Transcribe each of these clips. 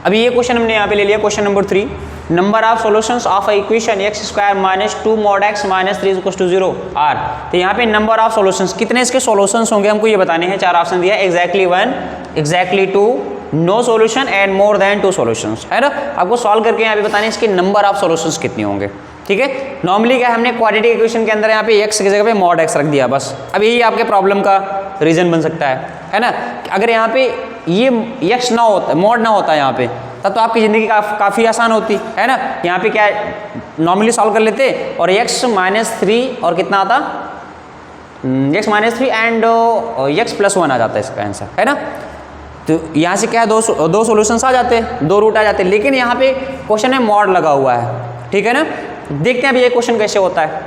अभी ये क्वेश्चन हमने यहाँ पे ले लिया question number 3, number of solutions of equation x square minus 2 mod x minus 3 equals to 0 are. तो यहाँ पे नंबर ऑफ सॉल्यूशंस, कितने इसके सॉल्यूशंस होंगे हमको ये बताने हैं। 4 ऑप्शन दिया, exactly 1, exactly 2, no solution and more than 2 solutions, है ना। आपको सॉल्व करके यहाँ पे बताने इसके नंबर ऑफ सॉल्यूशंस कितने होंगे, ठीक है। नॉर्मली क्या हमने क्वाड्रेटिक इक्वेशन के अंदर यहाँ पे x की जगह पे mod x रख दिया बस। अब यही आपके प्रॉब्लम का रीजन बन सकता है ना। अगर यहाँ पे ये x ना होता, mod ना होता यहाँ पे, तब तो आपकी ज़िंदगी काफ़ी आसान होती है ना। यहाँ पे क्या नॉर्मली सॉल्व कर लेते और x माइनस 3 और कितना आता, x minus 3 and x plus 1 आ जाता है इसका आंसर, है ना। तो यहाँ से क्या है, दो सॉल्यूशंस आ जाते हैं, 2 रूट आ जाते हैं, लेकिन यहाँ पे क्वेश्चन में मॉड लगा हुआ है, ठीक है ना। देखते हैं अभी ये क्वेश्चन कैसे होता है।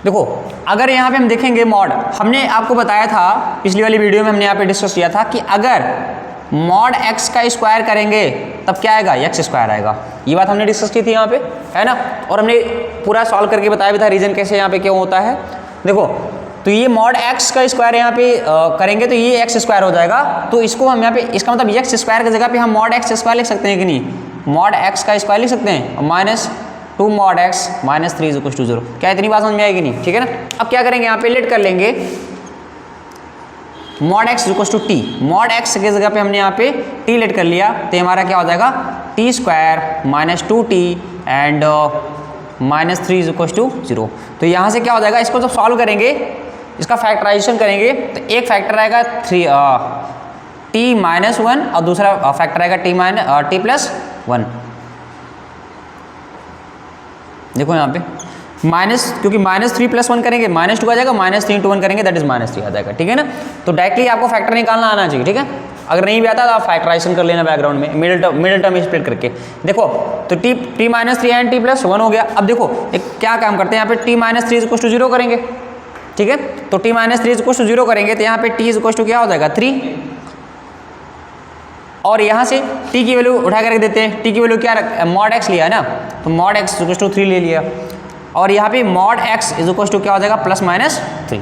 देखो अगर यहाँ पे हम देखेंगे मॉड, हमने आपको बताया था पिछली वाली वीडियो में, हमने यहाँ पे डिस्कस किया था कि अगर मॉड x का स्क्वायर करेंगे तब क्या आएगा, x स्क्वायर आएगा। ये बात हमने डिस्कस की थी यहाँ पे, है ना। और हमने पूरा सॉल्व करके बताया भी था रीजन कैसे यहाँ पे क्यों होता है। देखो तो ये मॉड x का स्क्वायर यहाँ पे करेंगे तो ये x स्क्वायर हो जाएगा। तो इसको हम यहाँ पे, इसका मतलब x स्क्वायर की जगह पे हम मॉड x स्क्वायर लिख सकते हैं कि नहीं, मॉड x का स्क्वायर लिख सकते हैं, minus 2 mod x minus 3 is equal to 0। क्या इतनी बात समझ में आएगी नहीं, ठीक है ना। अब क्या करेंगे, यहाँ पे लेट कर लेंगे mod x equal to t, mod x की जगह पे हमने यहाँ पे t लेट कर लिया, तो हमारा क्या हो जाएगा t square minus 2t and minus 3 is equal to 0। तो यहाँ से क्या हो जाएगा, इसको जब सॉल्व करेंगे, इसका फैक्टराइजेशन करेंगे तो एक फैक्टर आएगा t माइनस 1 और दूसरा फैक्टर आएगा t प्लस 1। देखो यहाँ पे माइनस, क्योंकि माइनस 3 प्लस 1 करेंगे माइनस 2 आ जाएगा, माइनस 3 to 1 करेंगे दैट इज माइनस 3 आ जाएगा, ठीक है ना। तो डायरेक्टली आपको फैक्टर निकालना आना चाहिए, ठीक है। अगर नहीं भी आता तो आप फैक्टराइजेशन कर लेना बैकग्राउंड में, मिडिल टर्म स्प्लिट करके। देखो तो t minus 3 and t plus 1 हो गया। अब देखो एक क्या काम करते हैं, यहाँ पे t minus 3 is equal to 0 करेंगे, ठीक है। तो t minus 3 is equal to 0 करेंगे तो यहाँ पे t इज इक्वल टू क्या हो जाएगा 3, और यहाँ से t की वैल्यू उठा कर देते हैं। t की वैल्यू क्या, मॉड x लिया है ना, तो मॉड x इक्वल टू 3 ले लिया, और यहाँ पे mod x is equal to क्या हो जाएगा प्लस माइनस 3,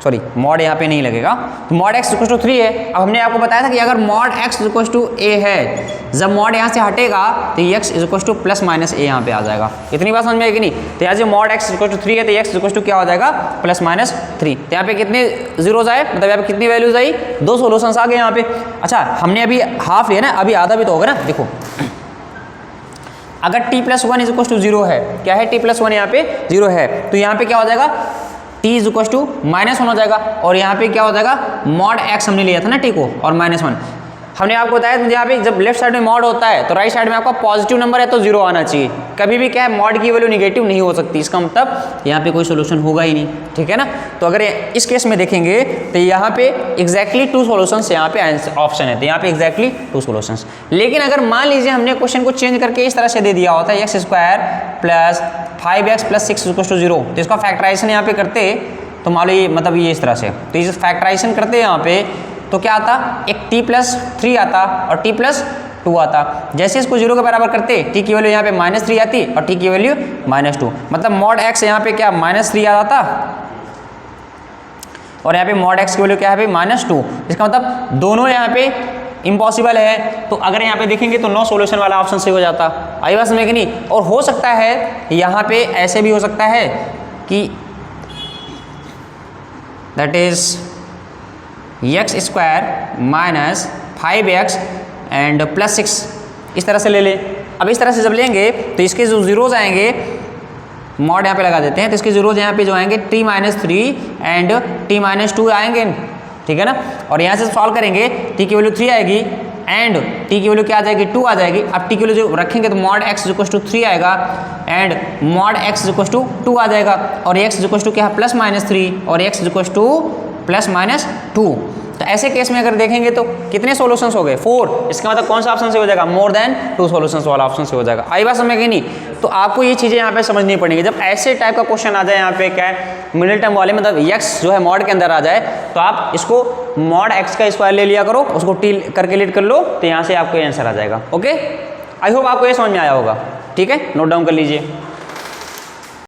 सॉरी मॉड यहाँ पे नहीं लगेगा, तो मॉड x इक्वल टू 3 है। अब हमने आपको बताया था कि अगर mod x equal to a है, जब मॉड यहाँ से हटेगा तो x is equal to plus minus a यहाँ पे आ जाएगा। इतनी बात समझ में आएगी नहीं। तो यहाँ से मॉड x इक्वल टू 3 है तो x इक्वल टू क्या हो जाएगा प्लस माइनस 3। तो यहाँ पे कितने जीरोज आए, मतलब यहाँ पे कितनी वैल्यूज आई, 2 सोल्यूशंस आ गए यहाँ पे। अच्छा हमने अभी हाफ लिया ना, अभी आधा भी तो होगा ना। देखो अगर t plus 1 is equal to 0 है, क्या है t प्लस 1 यहाँ पे 0 है, तो यहाँ पे क्या हो जाएगा t is equal to minus 1 हो जाएगा, और यहाँ पे क्या हो जाएगा मॉड x हमने लिया था ना t को, और माइनस 1 हमने आपको बताया यहाँ पे जब लेफ्ट साइड में मॉड होता है तो राइट साइड में आपका पॉजिटिव नंबर है तो 0 आना चाहिए। कभी भी क्या है मॉड की वैल्यू निगेटिव नहीं हो सकती, इसका मतलब यहाँ पे कोई सोल्यूशन होगा ही नहीं, ठीक है ना। तो अगर इस केस में देखेंगे तो यहाँ पे एग्जैक्टली 2 सॉल्यूशंस यहाँ पे ऑप्शन है, तो यहाँ पे एग्जैक्टली 2 सॉल्यूशंस। लेकिन अगर मान लीजिए हमने क्वेश्चन को चेंज करके इस तरह से दे दिया होता है x square plus 5x plus 6 equal to 0, तो इसका फैक्टराइजेशन यहाँ पे करते तो मान लो ये मतलब ये इस तरह से, तो इस फैक्टराइजेशन करते यहाँ पे तो क्या आता, एक t प्लस 3 आता और t प्लस 2 आता। जैसे इसको 0 के बराबर करते t की वैल्यू यहाँ पे माइनस 3 आती और t की वैल्यू माइनस 2, मतलब मॉड x यहाँ पे क्या माइनस 3 आ जाता और यहाँ पे मॉड x की वैल्यू क्या है माइनस 2। इसका मतलब दोनों यहाँ पे इम्पॉसिबल है। तो अगर यहाँ पे देखेंगे तो नो सॉल्यूशन वाला ऑप्शन से हो जाता। आई बात समझ में कि नहीं। और हो सकता है यहाँ पे ऐसे भी हो सकता है कि that is x square minus 5x and plus 6 इस तरह से ले ले। अब इस तरह से जब लेंगे तो इसके जो जीरोज आएंगे, मॉड यहाँ पे लगा देते हैं, तो इसके जीरोज यहाँ पे जो आएंगे t minus 3 and t minus 2 आएंगे, ठीक है ना। और यहाँ से सॉल्व करेंगे t की वैल्यू 3 आएगी एंड t की वैल्यू क्या आ जाएगी 2 आ जाएगी। अब t की वैल्यू जो रखेंगे तो मॉड x इक्वल टू 3 आएगा and mod x equal to 2 आ जाएगा, और x इक्वल टू क्या है प्लस माइनस 3 और x equal to plus minus 2। तो ऐसे केस में अगर देखेंगे तो कितने सॉल्यूशंस हो गए 4। इसका मतलब कौन सा ऑप्शन से हो जाएगा मोर देन 2 सॉल्यूशंस वाला ऑप्शन से हो जाएगा। आई बात समझ में नहीं। तो आपको ये चीज़ें यहाँ पे समझनी पड़ेंगी। जब ऐसे टाइप का क्वेश्चन आ जाए यहाँ पे क्या है मिडिल टर्म वाले, मतलब x जो है मॉड के अंदर आ जाए, तो आप इसको मॉड x का स्क्वायर ले लिया करो, उसको t करके लीड कर लो, तो यहाँ से आपको आंसर आ जाएगा। ओके, आई होप आपको ये समझ में आया होगा। ठीक है, नोट डाउन कर लीजिए।